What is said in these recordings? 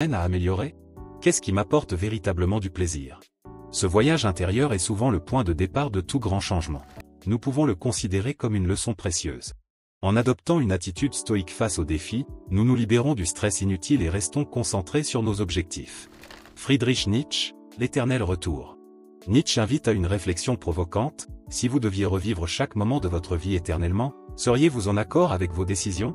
À améliorer? Qu'est-ce qui m'apporte véritablement du plaisir? Ce voyage intérieur est souvent le point de départ de tout grand changement. Nous pouvons le considérer comme une leçon précieuse. En adoptant une attitude stoïque face aux défis, nous nous libérons du stress inutile et restons concentrés sur nos objectifs. Friedrich Nietzsche, l'éternel retour. Nietzsche invite à une réflexion provocante: si vous deviez revivre chaque moment de votre vie éternellement, seriez-vous en accord avec vos décisions?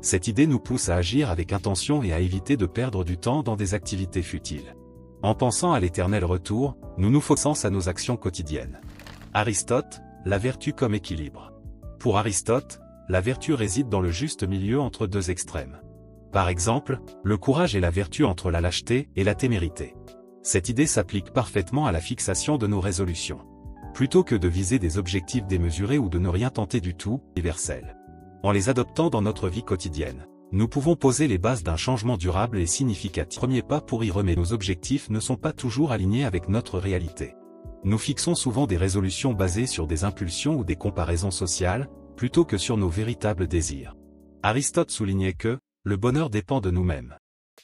Cette idée nous pousse à agir avec intention et à éviter de perdre du temps dans des activités futiles. En pensant à l'éternel retour, nous nous focusons à nos actions quotidiennes. Aristote, la vertu comme équilibre. Pour Aristote, la vertu réside dans le juste milieu entre deux extrêmes. Par exemple, le courage est la vertu entre la lâcheté et la témérité. Cette idée s'applique parfaitement à la fixation de nos résolutions. Plutôt que de viser des objectifs démesurés ou de ne rien tenter du tout, universel. En les adoptant dans notre vie quotidienne, nous pouvons poser les bases d'un changement durable et significatif. Premier pas pour y remédier. Nos objectifs ne sont pas toujours alignés avec notre réalité. Nous fixons souvent des résolutions basées sur des impulsions ou des comparaisons sociales, plutôt que sur nos véritables désirs. Aristote soulignait que le bonheur dépend de nous-mêmes.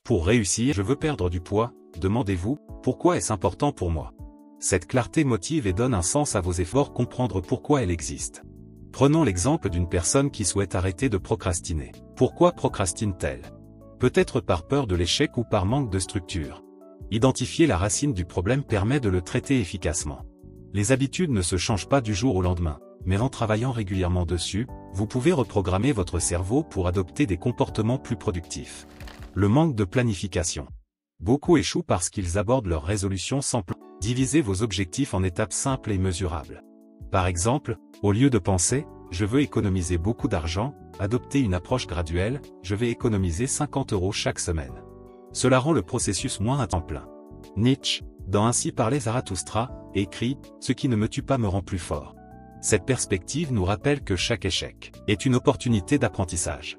Pour réussir, je veux perdre du poids, demandez-vous, pourquoi est-ce important pour moi? Cette clarté motive et donne un sens à vos efforts. Comprendre pourquoi elle existe. Prenons l'exemple d'une personne qui souhaite arrêter de procrastiner. Pourquoi procrastine-t-elle? Peut-être par peur de l'échec ou par manque de structure. Identifier la racine du problème permet de le traiter efficacement. Les habitudes ne se changent pas du jour au lendemain, mais en travaillant régulièrement dessus, vous pouvez reprogrammer votre cerveau pour adopter des comportements plus productifs. Le manque de planification. Beaucoup échouent parce qu'ils abordent leur résolution sans plan. Divisez vos objectifs en étapes simples et mesurables. Par exemple, au lieu de penser « je veux économiser beaucoup d'argent », adoptez une approche graduelle « je vais économiser 50 € chaque semaine ». Cela rend le processus moins à temps plein. Nietzsche, dans Ainsi parlait Zarathustra, écrit « ce qui ne me tue pas me rend plus fort ». Cette perspective nous rappelle que chaque échec est une opportunité d'apprentissage.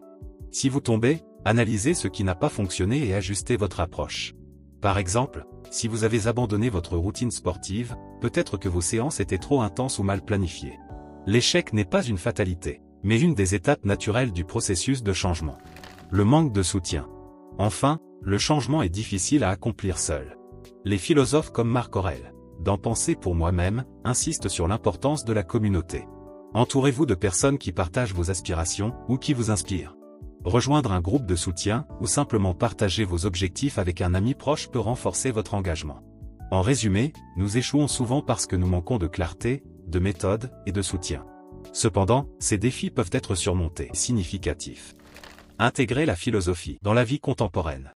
Si vous tombez, analysez ce qui n'a pas fonctionné et ajustez votre approche. Par exemple, si vous avez abandonné votre routine sportive, peut-être que vos séances étaient trop intenses ou mal planifiées. L'échec n'est pas une fatalité, mais une des étapes naturelles du processus de changement. Le manque de soutien. Enfin, le changement est difficile à accomplir seul. Les philosophes comme Marc Aurèle, dans Penser pour moi-même, insistent sur l'importance de la communauté. Entourez-vous de personnes qui partagent vos aspirations ou qui vous inspirent. Rejoindre un groupe de soutien ou simplement partager vos objectifs avec un ami proche peut renforcer votre engagement. En résumé, nous échouons souvent parce que nous manquons de clarté, de méthode et de soutien. Cependant, ces défis peuvent être surmontés. Significatif. Intégrer la philosophie dans la vie contemporaine.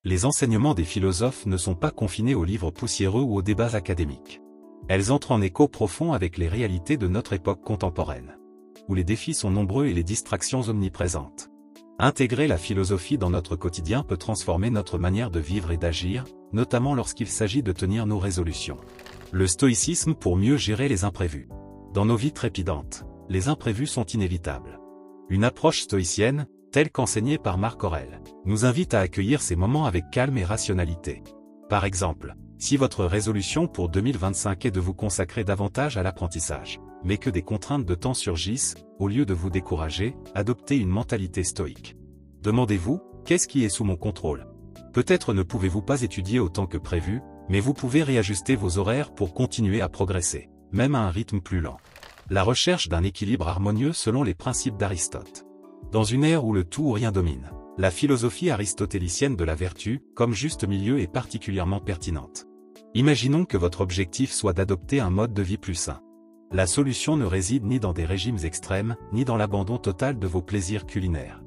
Les enseignements des philosophes ne sont pas confinés aux livres poussiéreux ou aux débats académiques. Elles entrent en écho profond avec les réalités de notre époque contemporaine, où les défis sont nombreux et les distractions omniprésentes. Intégrer la philosophie dans notre quotidien peut transformer notre manière de vivre et d'agir, notamment lorsqu'il s'agit de tenir nos résolutions. Le stoïcisme pour mieux gérer les imprévus. Dans nos vies trépidantes, les imprévus sont inévitables. Une approche stoïcienne, telle qu'enseignée par Marc Aurèle, nous invite à accueillir ces moments avec calme et rationalité. Par exemple, si votre résolution pour 2025 est de vous consacrer davantage à l'apprentissage, mais que des contraintes de temps surgissent, au lieu de vous décourager, adoptez une mentalité stoïque. Demandez-vous, qu'est-ce qui est sous mon contrôle? Peut-être ne pouvez-vous pas étudier autant que prévu, mais vous pouvez réajuster vos horaires pour continuer à progresser, même à un rythme plus lent. La recherche d'un équilibre harmonieux selon les principes d'Aristote. Dans une ère où le tout ou rien domine, la philosophie aristotélicienne de la vertu, comme juste milieu, est particulièrement pertinente. Imaginons que votre objectif soit d'adopter un mode de vie plus sain. La solution ne réside ni dans des régimes extrêmes, ni dans l'abandon total de vos plaisirs culinaires.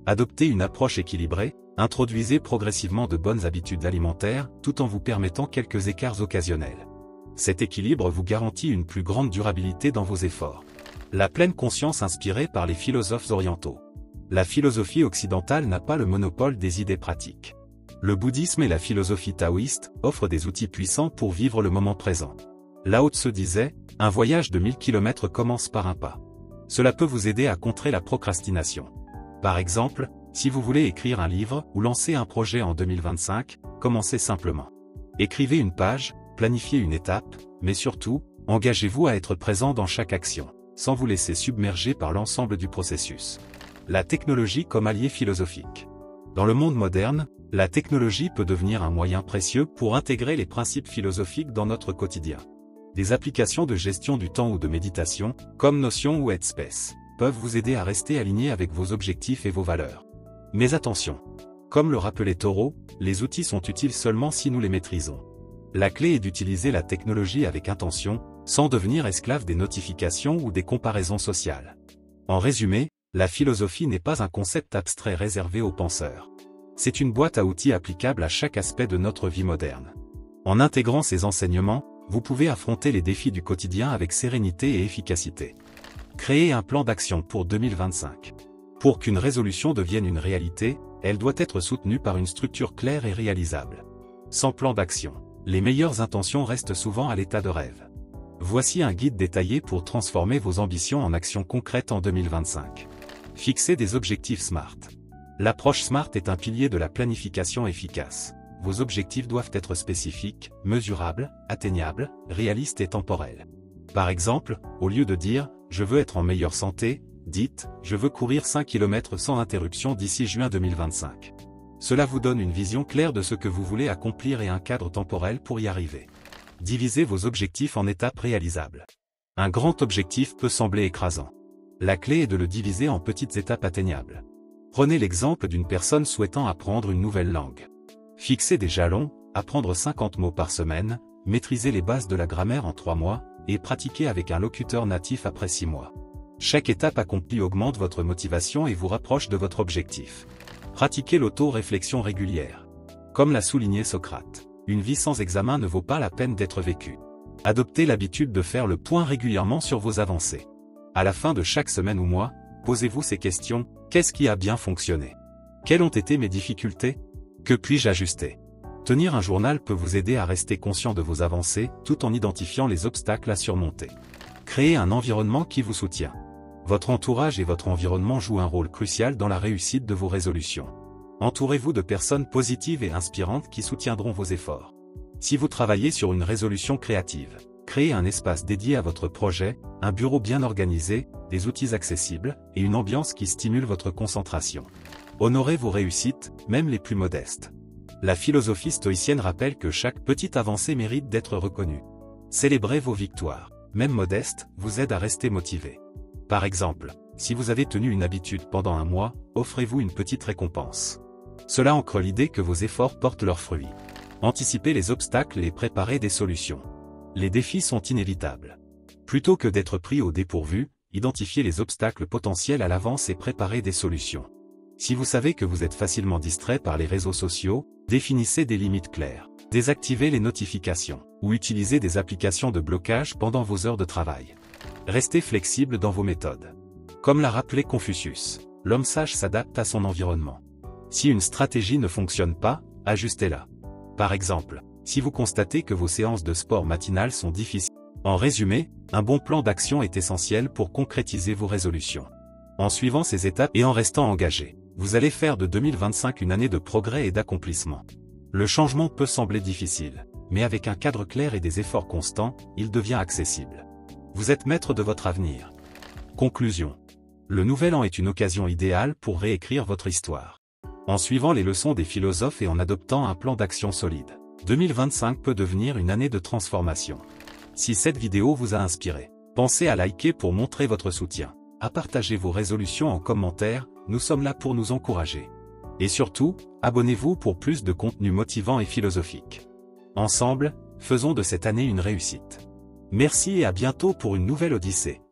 Adoptez une approche équilibrée, introduisez progressivement de bonnes habitudes alimentaires, tout en vous permettant quelques écarts occasionnels. Cet équilibre vous garantit une plus grande durabilité dans vos efforts. La pleine conscience inspirée par les philosophes orientaux. La philosophie occidentale n'a pas le monopole des idées pratiques. Le bouddhisme et la philosophie taoïste offrent des outils puissants pour vivre le moment présent. Lao Tse disait, « Un voyage de 1000 km commence par un pas ». Cela peut vous aider à contrer la procrastination. Par exemple, si vous voulez écrire un livre ou lancer un projet en 2025, commencez simplement. Écrivez une page, planifiez une étape, mais surtout, engagez-vous à être présent dans chaque action, sans vous laisser submerger par l'ensemble du processus. La technologie comme allié philosophique. Dans le monde moderne, la technologie peut devenir un moyen précieux pour intégrer les principes philosophiques dans notre quotidien. Des applications de gestion du temps ou de méditation, comme Notion ou Headspace, peuvent vous aider à rester aligné avec vos objectifs et vos valeurs. Mais attention! Comme le rappelait Thoreau, les outils sont utiles seulement si nous les maîtrisons. La clé est d'utiliser la technologie avec intention, sans devenir esclave des notifications ou des comparaisons sociales. En résumé, la philosophie n'est pas un concept abstrait réservé aux penseurs. C'est une boîte à outils applicable à chaque aspect de notre vie moderne. En intégrant ces enseignements, vous pouvez affronter les défis du quotidien avec sérénité et efficacité. Créez un plan d'action pour 2025. Pour qu'une résolution devienne une réalité, elle doit être soutenue par une structure claire et réalisable. Sans plan d'action, les meilleures intentions restent souvent à l'état de rêve. Voici un guide détaillé pour transformer vos ambitions en actions concrètes en 2025. Fixez des objectifs SMART. L'approche SMART est un pilier de la planification efficace. Vos objectifs doivent être spécifiques, mesurables, atteignables, réalistes et temporels. Par exemple, au lieu de dire « je veux être en meilleure santé », dites « je veux courir 5 km sans interruption d'ici juin 2025 ». Cela vous donne une vision claire de ce que vous voulez accomplir et un cadre temporel pour y arriver. Divisez vos objectifs en étapes réalisables. Un grand objectif peut sembler écrasant. La clé est de le diviser en petites étapes atteignables. Prenez l'exemple d'une personne souhaitant apprendre une nouvelle langue. Fixez des jalons, apprendre 50 mots par semaine, maîtriser les bases de la grammaire en 3 mois, et pratiquer avec un locuteur natif après 6 mois. Chaque étape accomplie augmente votre motivation et vous rapproche de votre objectif. Pratiquez l'auto-réflexion régulière. Comme l'a souligné Socrate, une vie sans examen ne vaut pas la peine d'être vécue. Adoptez l'habitude de faire le point régulièrement sur vos avancées. À la fin de chaque semaine ou mois, posez-vous ces questions: qu'est-ce qui a bien fonctionné? Quelles ont été mes difficultés? Que puis-je ajuster? Tenir un journal peut vous aider à rester conscient de vos avancées, tout en identifiant les obstacles à surmonter. Créez un environnement qui vous soutient. Votre entourage et votre environnement jouent un rôle crucial dans la réussite de vos résolutions. Entourez-vous de personnes positives et inspirantes qui soutiendront vos efforts. Si vous travaillez sur une résolution créative, créez un espace dédié à votre projet, un bureau bien organisé, des outils accessibles, et une ambiance qui stimule votre concentration. Honorez vos réussites, même les plus modestes. La philosophie stoïcienne rappelle que chaque petite avancée mérite d'être reconnue. Célébrez vos victoires, même modestes, vous aide à rester motivé. Par exemple, si vous avez tenu une habitude pendant un mois, offrez-vous une petite récompense. Cela ancre l'idée que vos efforts portent leurs fruits. Anticipez les obstacles et préparez des solutions. Les défis sont inévitables. Plutôt que d'être pris au dépourvu, identifiez les obstacles potentiels à l'avance et préparez des solutions. Si vous savez que vous êtes facilement distrait par les réseaux sociaux, définissez des limites claires. Désactivez les notifications, ou utilisez des applications de blocage pendant vos heures de travail. Restez flexible dans vos méthodes. Comme l'a rappelé Confucius, l'homme sage s'adapte à son environnement. Si une stratégie ne fonctionne pas, ajustez-la. Par exemple, si vous constatez que vos séances de sport matinales sont difficiles. En résumé, un bon plan d'action est essentiel pour concrétiser vos résolutions. En suivant ces étapes et en restant engagé, vous allez faire de 2025 une année de progrès et d'accomplissement. Le changement peut sembler difficile, mais avec un cadre clair et des efforts constants, il devient accessible. Vous êtes maître de votre avenir. Conclusion. Le nouvel an est une occasion idéale pour réécrire votre histoire. En suivant les leçons des philosophes et en adoptant un plan d'action solide, 2025 peut devenir une année de transformation. Si cette vidéo vous a inspiré, pensez à liker pour montrer votre soutien, à partager vos résolutions en commentaire, nous sommes là pour nous encourager. Et surtout, abonnez-vous pour plus de contenu motivant et philosophique. Ensemble, faisons de cette année une réussite. Merci et à bientôt pour une nouvelle Odyssée.